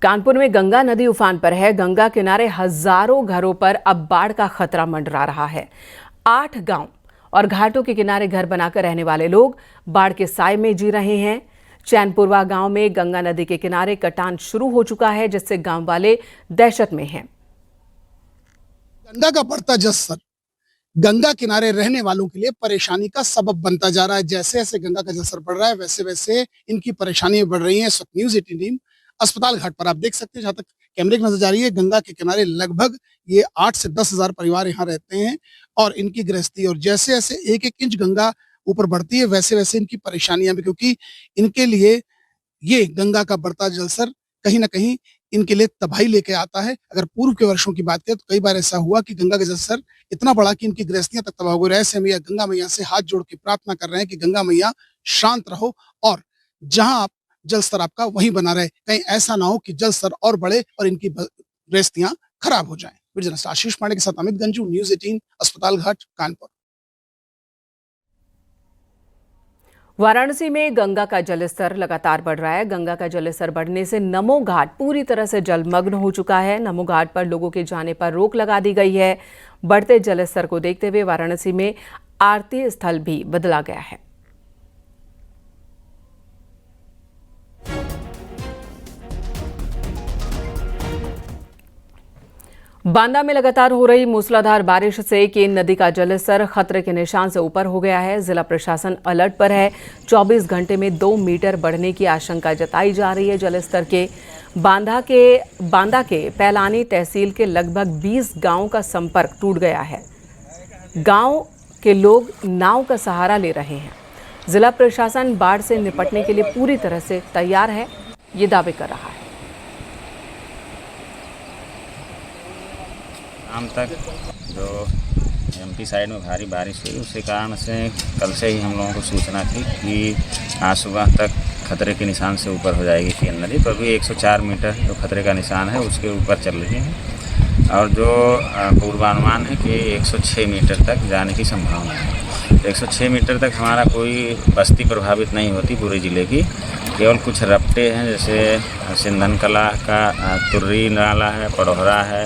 कानपुर में गंगा नदी उफान पर है। गंगा किनारे हजारों घरों पर अब बाढ़ का खतरा मंडरा रहा है। 8 गांव और घाटों के किनारे घर बनाकर रहने वाले लोग बाढ़ के साए में जी रहे हैं। चैनपुरवा गांव में गंगा नदी के किनारे कटान शुरू हो चुका है, जिससे गांव वाले दहशत में हैं। गंगा का बढ़ता जलस्तर गंगा किनारे रहने वालों के लिए परेशानी का सबब बनता जा रहा है। जैसे जैसे गंगा का जलस्तर बढ़ रहा है, वैसे वैसे इनकी परेशानियां बढ़ रही हैं। इस वक्त न्यूज़ 18 टीम अस्पताल घाट पर आप देख सकते हैं, जहां तक कैमरे की नजर जा रही है, गंगा के किनारे लगभग ये 8 से 10 हजार परिवार यहाँ रहते हैं और इनकी गृहस्थी। और जैसे जैसे एक एक इंच गंगा ऊपर बढ़ती है, वैसे वैसे इनकी परेशानियां भी, क्योंकि इनके लिए ये गंगा का बढ़ता जलस्तर कहीं ना कहीं इनके लिए तबाही लेके आता है। अगर पूर्व के वर्षों की बात करें तो कई बार ऐसा हुआ कि गंगा का जलस्तर इतना बढ़ा कि इनकी गृहस्थियां तक तबाह हो गई। ऐसे में यह गंगा मैया से हाथ जोड़ के प्रार्थना कर रहे हैं कि गंगा मैया शांत रहो और जहां आप जलस्तर आपका वहीं बना रहे, कहीं ऐसा ना हो कि जलस्तर और बढ़े और इनकी गृहस्थियां खराब हो जाएं। वीडियो आशीष पांडे के साथ अमित गंजू, न्यूज़ 18 अस्पताल घाट, कानपुर। वाराणसी में गंगा का जलस्तर लगातार बढ़ रहा है। गंगा का जलस्तर बढ़ने से नमो घाट पूरी तरह से जलमग्न हो चुका है। नमो घाट पर लोगों के जाने पर रोक लगा दी गई है। बढ़ते जलस्तर को देखते हुए वाराणसी में आरती स्थल भी बदला गया है। बांदा में लगातार हो रही मूसलाधार बारिश से केन नदी का जलस्तर खतरे के निशान से ऊपर हो गया है। जिला प्रशासन अलर्ट पर है। 24 घंटे में 2 मीटर बढ़ने की आशंका जताई जा रही है। जलस्तर के बांदा के पैलानी तहसील के लगभग 20 गांवों का संपर्क टूट गया है। गांव के लोग नाव का सहारा ले रहे हैं। जिला प्रशासन बाढ़ से निपटने के लिए पूरी तरह से तैयार है, ये दावे कर रहा है। शाम तक जो एमपी साइड में भारी बारिश हुई, उसके कारण से कल से ही हम लोगों को सूचना थी कि आज सुबह तक खतरे के निशान से ऊपर हो जाएगी केन नदी। तो अभी 104 मीटर जो खतरे का निशान है उसके ऊपर चल रही है और जो पूर्वानुमान है कि 106 मीटर तक जाने की संभावना है। 106 मीटर तक हमारा कोई बस्ती प्रभावित नहीं होती पूरे ज़िले की, केवल कुछ रपटे हैं, जैसे सिंधन कला का तुर्री नाला है, पड़ोहरा है,